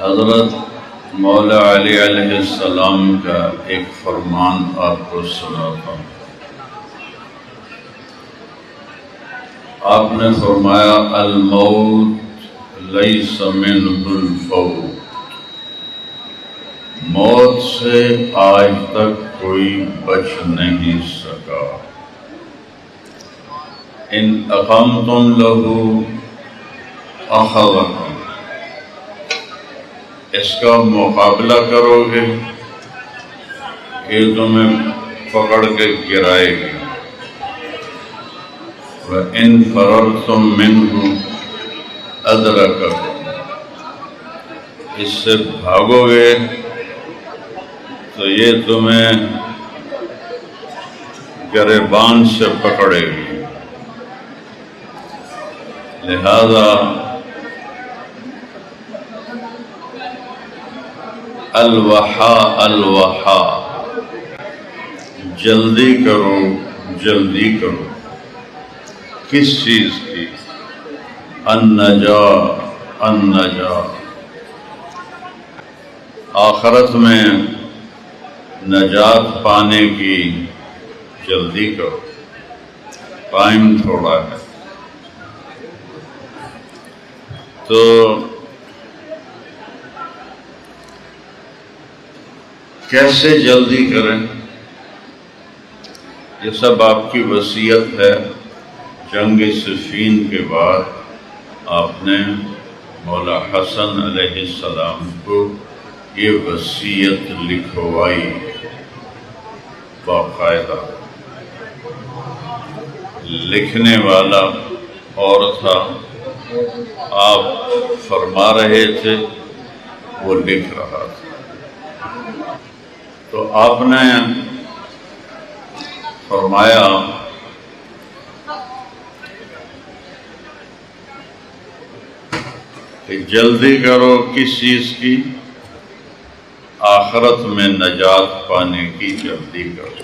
حضرت مولا علی علیہ السلام کا ایک فرمان آپ کو سناتا ہوں۔ آپ نے فرمایا الموت لیس منہ الفوت، موت سے آج تک کوئی بچ نہیں سکا۔ ان اقامتم لہ اخذکم، اس کا مقابلہ کرو گے یہ تمہیں پکڑ کے گرائے گی۔ وَإِن فَرَرْتُم مِّنْهُ أَدْرَكَكُمْ، اس سے بھاگو گے تو یہ تمہیں گریبان سے پکڑے گی۔ لہذا الوحا، جلدی کرو جلدی کرو۔ کس چیز کی؟ النجا، آخرت میں نجات پانے کی جلدی کرو، ٹائم تھوڑا ہے۔ تو کیسے جلدی کریں؟ یہ سب آپ کی وصیت ہے۔ جنگ صفین کے بعد آپ نے مولا حسن علیہ السلام کو یہ وصیت لکھوائی باقاعدہ۔ لکھنے والا اور تھا، آپ فرما رہے تھے، وہ لکھ رہا تھا۔ تو آپ نے فرمایا کہ جلدی کرو کس چیز کی؟ آخرت میں نجات پانے کی جلدی کرو۔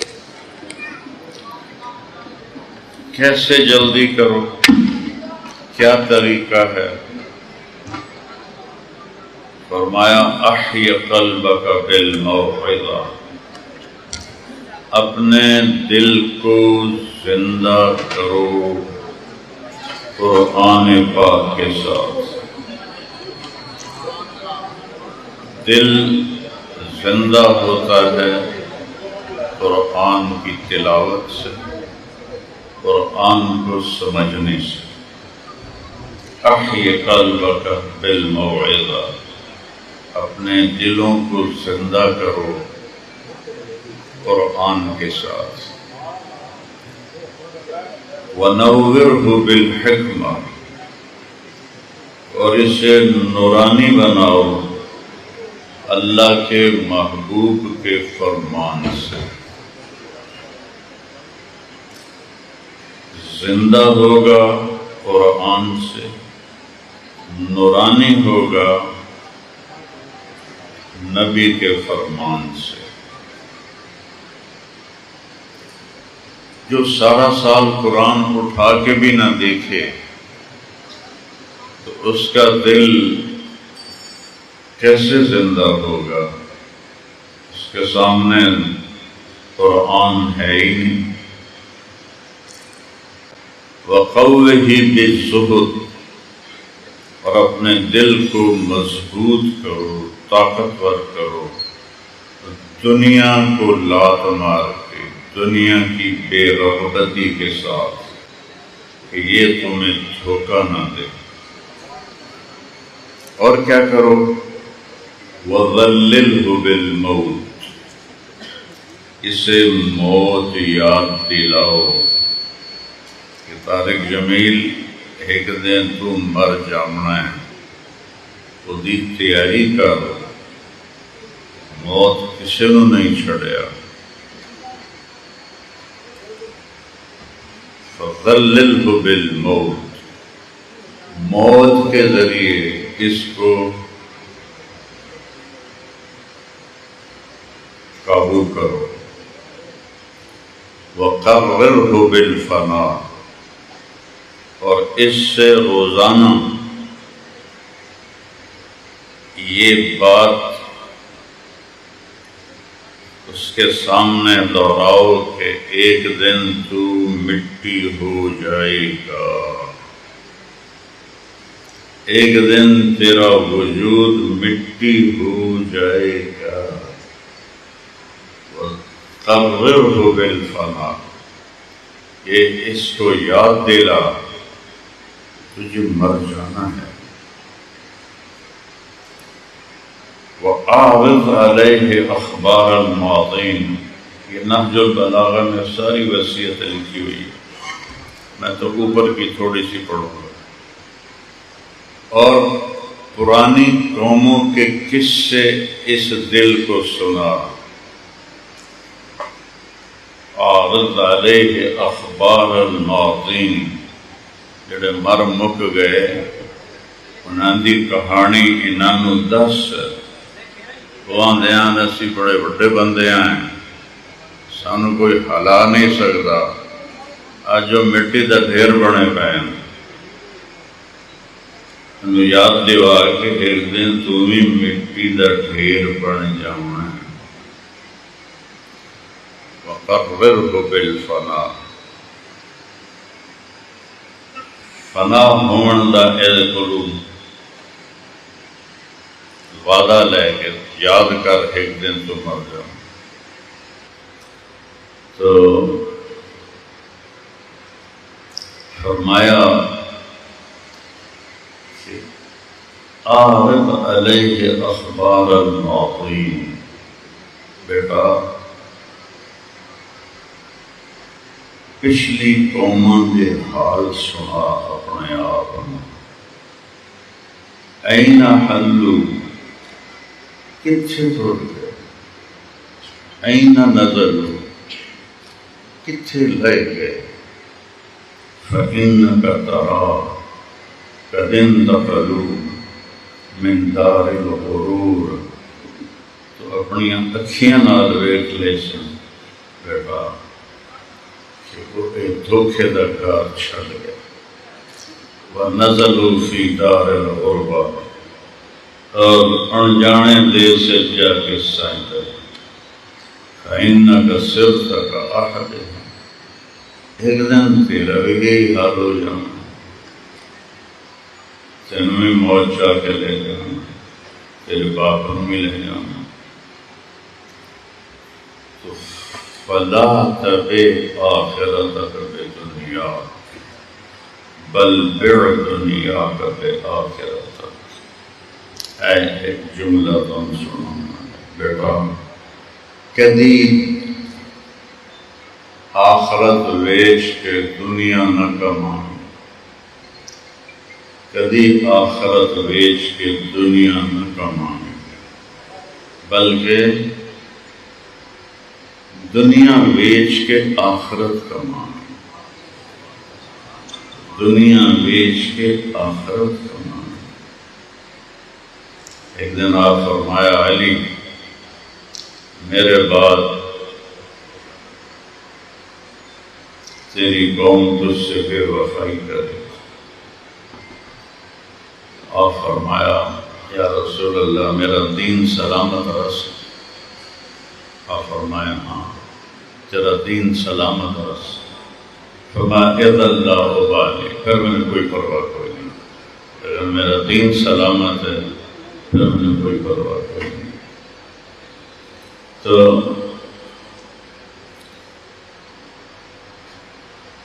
کیسے جلدی کرو؟ کیا طریقہ ہے؟ فرمایا احی قلبک بالموعظہ، اپنے دل کو زندہ کرو قرآن پاک کے ساتھ۔ دل زندہ ہوتا ہے قرآن کی تلاوت سے، قرآن کو سمجھنے سے۔ احی قلبک بالموعظہ، اپنے دلوں کو زندہ کرو قرآن کے ساتھ۔ وَنَوِّرْهُ بِالْحِکْمَةِ، اور اسے نورانی بناؤ اللہ کے محبوب کے فرمان سے۔ زندہ ہوگا قرآن سے، نورانی ہوگا نبی کے فرمان سے۔ جو سارا سال قرآن اٹھا کے بھی نہ دیکھے تو اس کا دل کیسے زندہ ہوگا؟ اس کے سامنے قرآن ہے ہی نہیں۔ وَقَوِّهِ بِالزُّهْدِ، اور اپنے دل کو مضبوط کرو، طاقتور کرو، دنیا کو لات مار کے، دنیا کی بے رغبتی کے ساتھ، کہ یہ تمہیں دھوکہ نہ دے۔ اور کیا کرو؟ وَظَلِّلْهُ بِالْمَوْتِ، اسے موت یاد دلاؤ کہ طارق جمیل ایک دن تو مر جامنا ہے، خودی تیاری کر، موت کسی نو نہیں چھڑیا۔ فَظَلِّلْهُ بِالْمَوْتِ، موت کے ذریعے اس کو قابو کرو۔ وَقَرِّرْهُ بِالْفَنَاءِ، اور اس سے روزانہ یہ بات اس کے سامنے دہراؤ کہ ایک دن تو مٹی ہو جائے گا، ایک دن تیرا وجود مٹی ہو جائے گا۔ قررہ بالفنا، یہ اس کو یاد دلا تجھے مر جانا ہے۔ وَأَعْرِضْ عَلَيْهِ أَخْبَارَ الْمَاضِينَ، یہ نہج البلاغہ میں ساری وصیت لکھی ہوئی ہے، میں تو اوپر کی تھوڑی سی پڑھوں گا۔ اور پرانی قوموں کے قصے اس دل کو سنا۔ اعرض علیہ اخبار الماضین، جڑے مر مک گئے انہاں دی کہانی انہاں نوں دس۔ وہ آندے ہیں اسی بڑے بڑے بندے ہیں، سانو کوئی ہلا نہیں سکتا، آج جو مٹی دا ڈھیر بنے پے ہیں۔ انہوں یاد دیوا کہ ایک دن تو بھی مٹی دا ڈھیر بن جاؤں ہے۔ وَقَرِّرْهُ بِالْفَنَا، فنا ہون دا اے کرو وعدہ لے کے یاد کر ایک دن تو مر جاؤں۔ تو فرمایا کہ اعرض علیہ اخبار الماضین، بیٹا پچھلی قوموں کے حال سنا اپنے آپ میں۔ این حلو، کتھے ٹر گئے، این نزلو، کتھے لے گئے، فإنک ترا قد انتقلوا من دار الغرور، تو اپنی اکھیاں نال ویکھ لے سن بیٹا کہ وہ ایک دھوکے دا گھر چھڑ گیا۔ وَنَزَلُوا فِي دَارِ الْغُرْبَةِ، اور انجانے دیس سے جا کے سائن دے۔ فَإِنَّكَ صِرْتَ كَأَحَدِهِمْ، ایک دن تیرا بھی یہی حال ہو جانا، تینوں بھی موت چاہ کے لے جانا، تیرے باپ بھی لے جانا۔ تو فَلَا تَبِعْ آخِرَتَكَ بِدُنْيَا، بل بِعْ دُنْيَاكَ بِآخِرَتَكَ۔ اے ایک جملہ تم سنو بیٹا، کدی آخرت ویچ کے دنیا نہ کما، کدی آخرت ویچ کے دنیا نہ کما، بلکہ دنیا ویچ کے آخرت کما، دنیا ویچ کے آخرت کما۔ ایک دن آپ فرمایا علی میرے بعد تیری قوم تجھ سے بے وفائی کرے۔ آپ فرمایا یا رسول اللہ میرا دین سلامت رس۔ آپ فرمایا ہاں تیرا دین سلامت رس۔ فرمایا اذ اللہ ابالی، پھر میں نے کوئی پرواہ کوئی نہیں، اگر میرا دین سلامت ہے پھر میں نے کوئی پرواہ کوئی نہیں۔ تو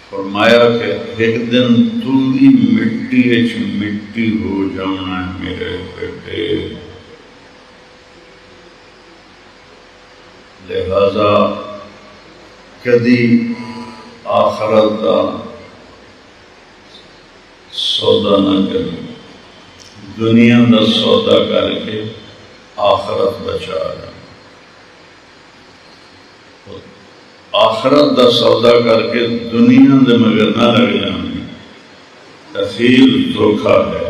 فرمایا کہ ایک دن تو بھی مٹی اچ مٹی ہو جانا ہے میرے بیٹے، لہذا کدی آخرت کا سودا نہ کریں، دنیا دا سودا کر کے آخرت بچا رہا، آخرت دا سودا کر کے دنیا دے مگر نہ لگ جانے، تفیل دھوکھا ہے۔